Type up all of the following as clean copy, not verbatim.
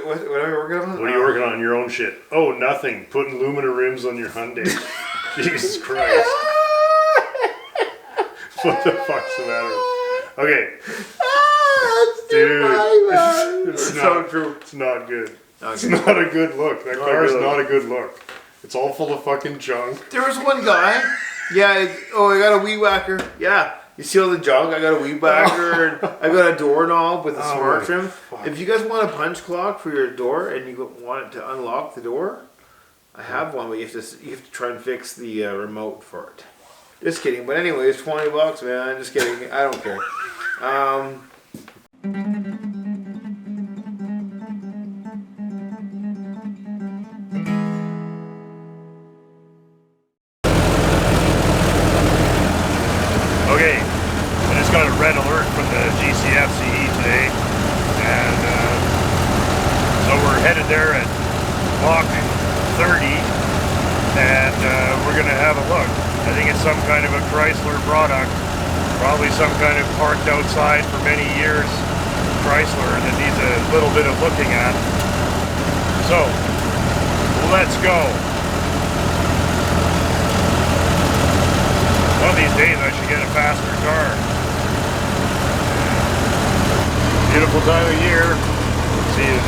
What are you working on? What are you working on your own shit? Oh, nothing. Putting Lumina rims on your Hyundai. Jesus Christ. What the fuck's the matter? Okay. Dude, it's so true. It's not good. It's not a good look. That car is not a good look. It's all full of fucking junk. There was one guy. Yeah. I got a weed whacker. Yeah. You see all the junk? I got a weed whacker and I got a doorknob with a smart trim. Fuck. If you guys want a punch clock for your door and you want it to unlock the door, I have one, but you have to try and fix the remote for it. Just kidding. But anyway, it's $20, man. Just kidding. I don't care. Okay, I just got a red alert from the GCFCE today, and so we're headed there at Mach 30, and we're going to have a look. I think it's some kind of a Chrysler product, probably some kind of parked outside for many years Chrysler that needs a little bit of looking at. So, let's go. One of these days I should get a faster car. Beautiful time of year. See a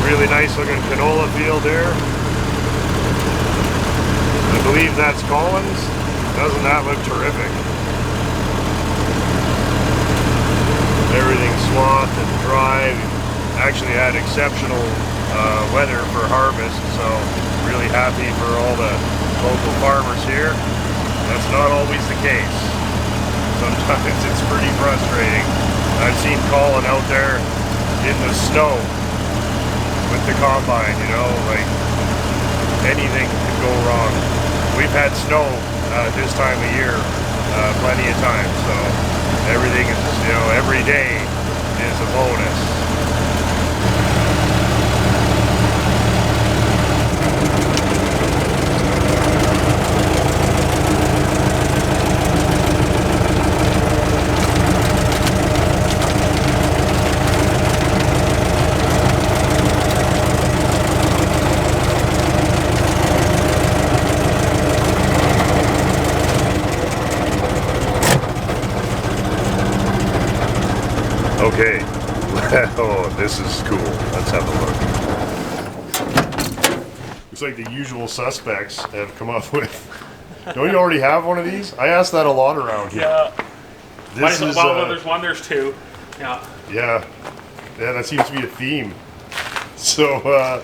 really nice looking canola field there. I believe that's Collins. Doesn't that look terrific? Everything's swathed and dry. We've actually had exceptional weather for harvest, so really happy for all the local farmers here. That's not always the case. Sometimes it's pretty frustrating. I've seen Colin out there in the snow with the combine, you know, like anything could go wrong. We've had snow this time of year plenty of times, so everything is, you know, every day is a bonus. Okay, oh, this is cool. Let's have a look. Looks like the usual suspects have come up with. Don't you already have one of these? I asked that a lot around here. Yeah. This is, there's one, there's two. Yeah. Yeah, that seems to be a theme. So,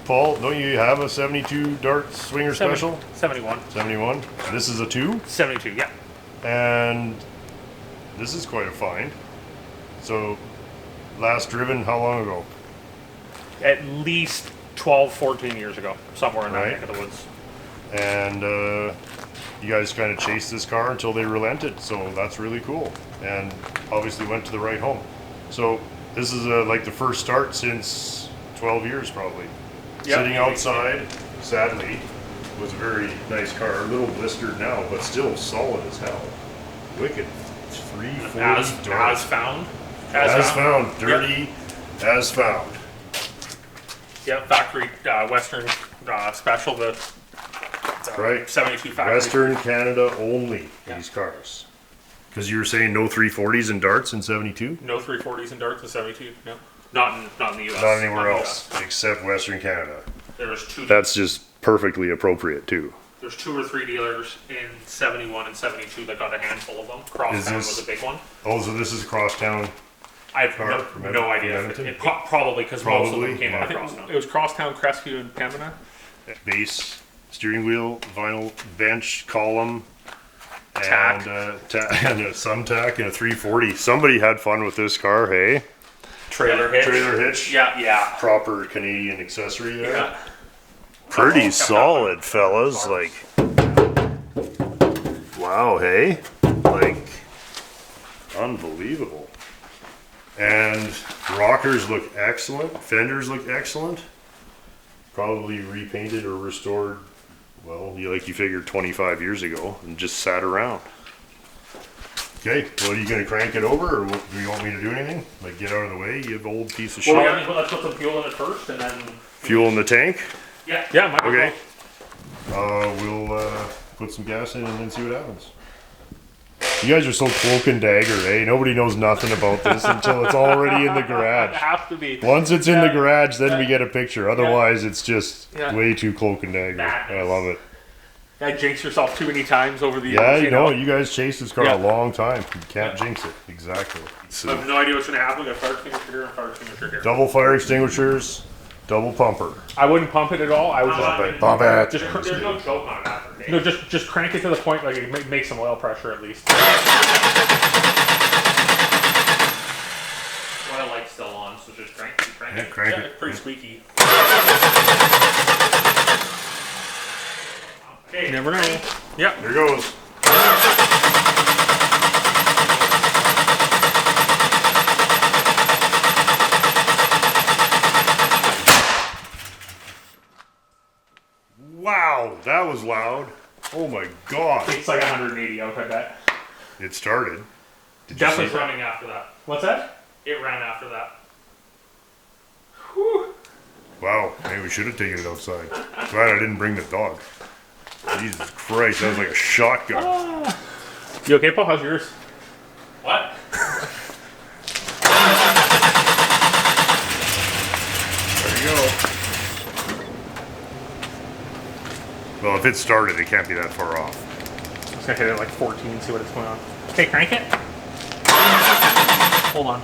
Paul, don't you have a 72 Dart Swinger Special? 71. 71? This is a 2? 72, yeah. And this is quite a find. So, last driven how long ago? At least 12, 14 years ago, somewhere in that neck of the woods. And you guys kind of chased this car until they relented, so that's really cool. And obviously went to the right home. So, this is like the first start since 12 years probably. Yep. Sitting outside, sadly, was a very nice car. A little blistered now, but still solid as hell. Wicked. 340 as found. As found. Dirty. Yep. As found. Yeah, factory Western special. The right. 72 factory. Western Canada only. These cars. Because you were saying no 340s and Darts in 72. No 340s and Darts in 72. No, not in the U.S. Not anywhere else except Western Canada. There's two. That's just perfectly appropriate too. There's 2 or 3 dealers in 71 and 72 that got a handful of them. Crosstown was a big one. Oh, so this is Crosstown. I have no idea. Probably because most of them came out of Crosstown. It was Crosstown, Crestview, and Pembina. Base, steering wheel, vinyl bench, column, tack. And a Sumtac and a 340. Somebody had fun with this car, hey? Trailer hitch. Trailer hitch. Yeah. Proper Canadian accessory there. Yeah. Pretty solid, fellas. Like, wow, hey? Like, unbelievable. And rockers look excellent. Fenders look excellent. Probably repainted or restored, well, you figured 25 years ago and just sat around. Okay, well, are you going to crank it over, or what, do you want me to do anything? Like, get out of the way, you old piece of shit? Well, yeah, let's put some fuel in it first, and then... Fuel in the tank? Yeah, might as Okay. We'll put some gas in and then see what happens. You guys are so cloak and dagger, eh? Nobody knows nothing about this until it's already in the garage. It has to be. Once it's in the garage, then we get a picture. Otherwise, it's just way too cloak and dagger. Madness. I love it. I jinxed yourself too many times over the years. Yeah, you know, you guys chased this car Yeah. a long time. You can't jinx it. Exactly. I have no idea what's going to happen. We got fire extinguisher here and fire extinguisher here. Double fire extinguishers, double pumper. I wouldn't pump it at all. I would Pump it. There's no choke on it after. No, just crank it to the point like it makes some oil pressure at least. Oil light's still on, so just crank it. Yeah, crank it. It's pretty squeaky. Okay, you never know. Yep. Here goes. Wow, that was loud. Oh my god. It's like 180 out, I bet. It started. Definitely running after that. What's that? It ran after that. Whew. Wow, maybe we should have taken it outside. Glad I didn't bring the dog. Jesus Christ, that was like a shotgun. You okay, Paul? How's yours? What? There you go. Well, if it started, it can't be that far off. I'm just gonna hit it at like 14, see what it's going on. Okay, crank it. Hold on.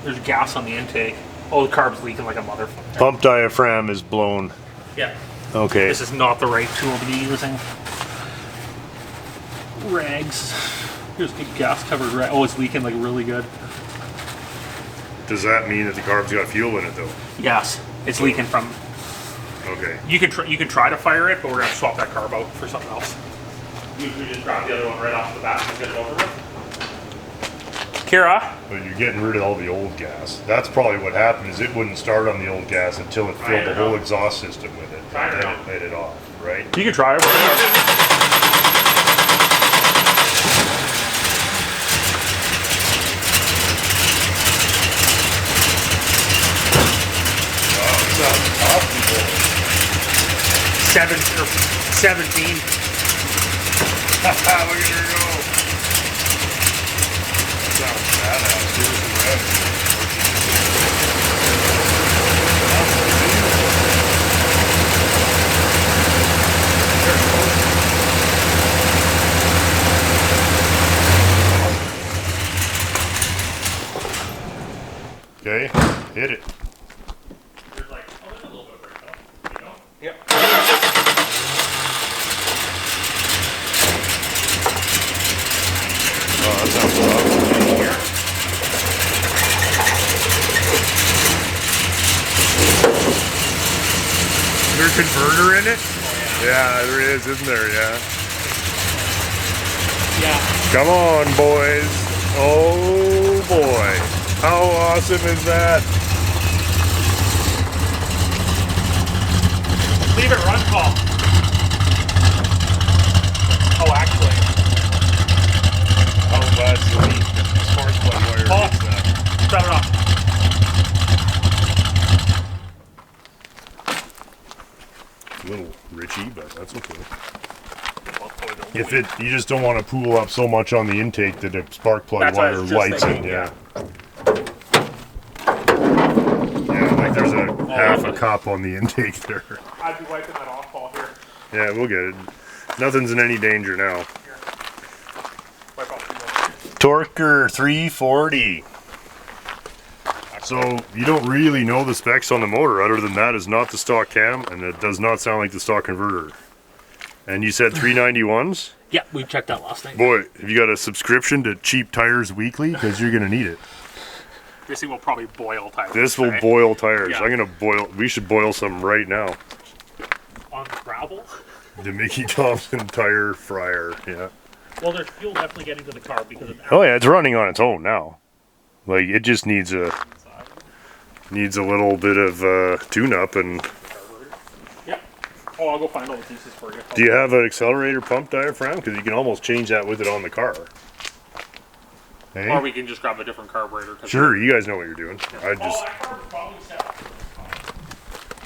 There's gas on the intake. Oh, the carb's leaking like a motherfucker. Pump diaphragm is blown. Yeah. Okay. This is not the right tool to be using. Rags. Here's a gas covered rag. Oh, it's leaking like really good. Does that mean that the carb's got fuel in it though? Yes, it's leaking from. Okay. You can try to fire it, but we're gonna swap that carb out for something else. We just grab the other one right off the bat and get it over with. Kira. But you're getting rid of all the old gas. That's probably what happened. Is it wouldn't start on the old gas until it filled the whole exhaust system with it, and then it let it off, right? You can try it. Look at her go. 17. Look at her go. That sounds badass. Here's the rev. Okay, hit it. There's like, oh, there's a little bit of break though. You know? Yep. Oh, that sounds tough. Is there a converter in it? Oh, yeah, there is, isn't there? Yeah. Yeah. Come on, boys. Oh, boy. How awesome is that? Leave it run, Paul. Oh, actually. Oh, that's the spark plug wire. Paul, shut it off. A little richy, but that's okay. If it, you just don't want to pool up so much on the intake that a spark plug wire lights it. Yeah. Yeah, like there's a half a cup on the intake there. I'd be wiping that off, Paul, here. Yeah, we'll get it. Nothing's in any danger now. Here. Wipe off the Torker 340. So you don't really know the specs on the motor other than that is not the stock cam and it does not sound like the stock converter. And you said 391s? Yeah, we checked that last night. Boy, have you got a subscription to Cheap Tires Weekly? Because you're going to need it. This thing will probably boil tires. This will boil tires. Yeah. I'm going to boil, we should boil some right now. On gravel? The Mickey Thompson tire fryer, yeah. Well, there's fuel definitely getting to the car because of that. Oh yeah, it's running on its own now. Like it just needs a little bit of tune-up and Yep. Oh, I'll go find all the pieces for you. Do you have an accelerator pump diaphragm? Because you can almost change that with it on the car. Hey? Or we can just grab a different carburetor. Sure, you guys know what you're doing. I just, that carb is probably set.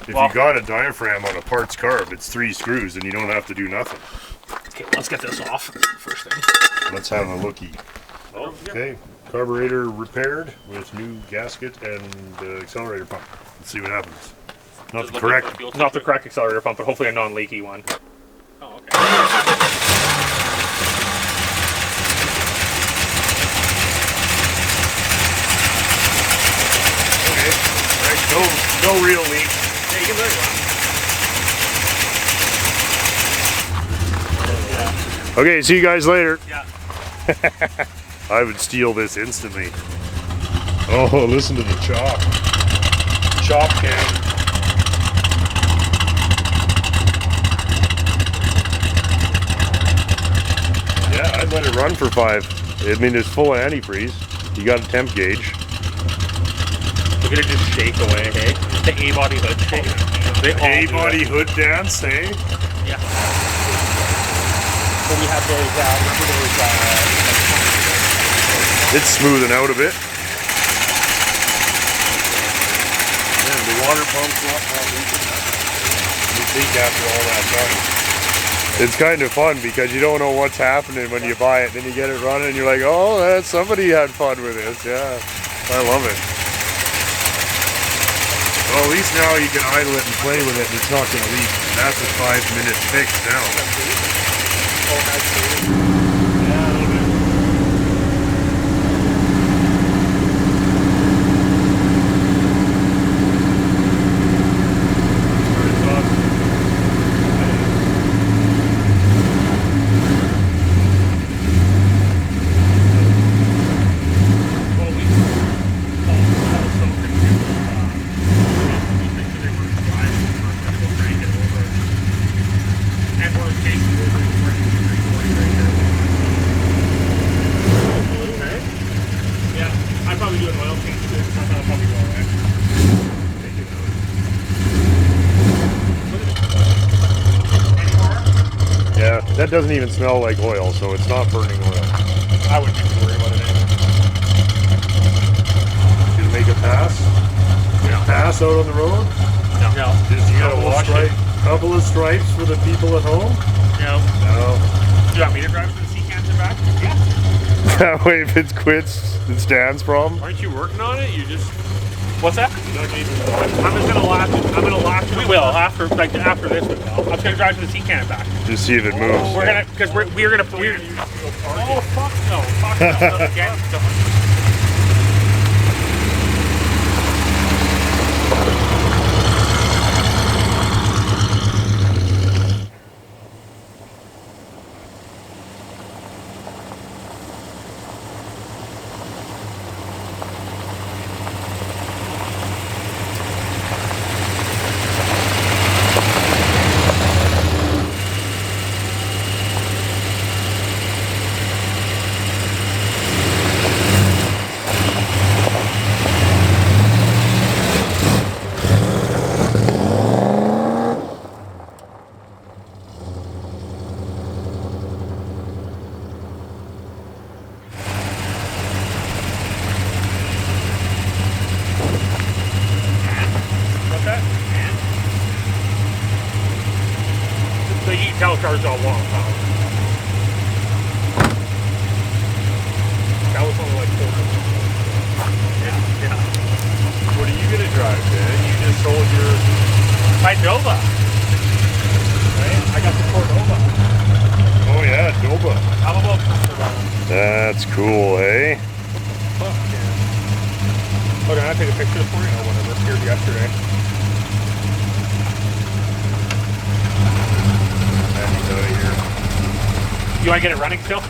if you got a diaphragm on a parts carb, it's 3 screws, and you don't have to do nothing. Okay, let's get this off first thing. Let's have a looky. Okay, carburetor repaired with new gasket and accelerator pump. Let's see what happens. Not the correct. Not the correct accelerator pump, but hopefully a non-leaky one. Oh, okay. Okay, right, no real leak. Yeah, you can let it run. Okay, see you guys later. Yeah. I would steal this instantly. Oh, listen to the chop. Chop cam. Yeah, I'd let it run for 5. I mean, it's full of antifreeze. You got a temp gauge. Look at it just shake away, hey? The A-body hood shake. They all A-body hood dance, eh? Yeah. So we have those, remember those, It's smoothing out a bit. Yeah, the water pump's not leaking. You think after all that time. It's kind of fun because you don't know what's happening when you buy it. Then you get it running and you're like, oh, somebody had fun with this. Yeah, I love it. Well, at least now you can idle it and play with it and it's not going to leak. That's a 5-minute fix now. That doesn't even smell like oil, so it's not burning oil. I wouldn't even worry about it anymore. Gonna make a pass? Pass out on the road? No. Just you got a couple of stripes for the people at home? No. No. Do you want me to drive to the sea cans and back? Yeah. That way if it quits, it's Dan's problem. Aren't you working on it? You just... What's that? I'm just gonna laugh. We will after this. We will. I'm just gonna drive to the sea can and back. Just see if it moves. We're gonna we're gonna. Oh fuck no! Fuck no! Again. Cars all long power. That was only like 4 minutes. Yeah. What are you gonna drive, Dan? You just sold your... My Nova. Right? I got the Nova. Oh yeah, Nova. How about That's cool, hey? Fuck yeah. Okay, I'll take a picture for you or whatever. Here yesterday. You want to get it running still?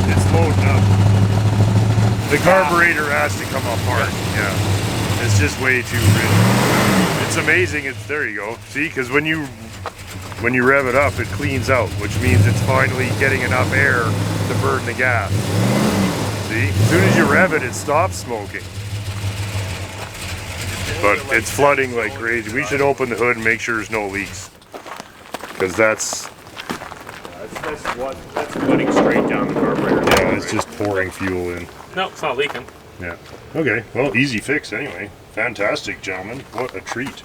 It's loading up. The carburetor has to come apart. Yeah. It's just way too rich. It's amazing. There you go. See, because when you rev it up, it cleans out, which means it's finally getting enough air to burn the gas. See, as soon as you rev it, it stops smoking. But it's flooding like crazy. We should open the hood and make sure there's no leaks. Because that's flooding straight down the carburetor. Yeah, it's just pouring fuel in. No, it's not leaking. Yeah. Okay, well, easy fix anyway. Fantastic, gentlemen. What a treat.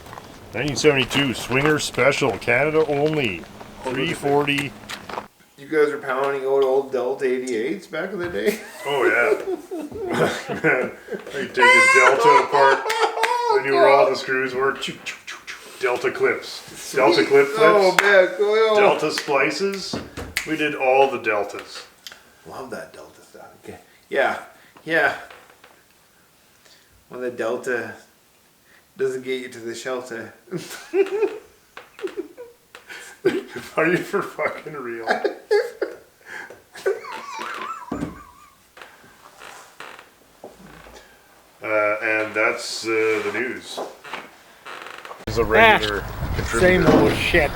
1972 Swinger Special, Canada only. 340. You guys are pounding out old Delta 88s back in the day? Oh, yeah. Man, you take a Delta apart. I knew where all the screws were. Delta clips. Delta clip clips. Oh, man. Go on. Delta splices. We did all the Deltas. Love that Delta stuff. Okay. Yeah. Yeah. When the Delta doesn't get you to the shelter. Are you for fucking real? And that's the news. This is a regular contributor. Same old shit.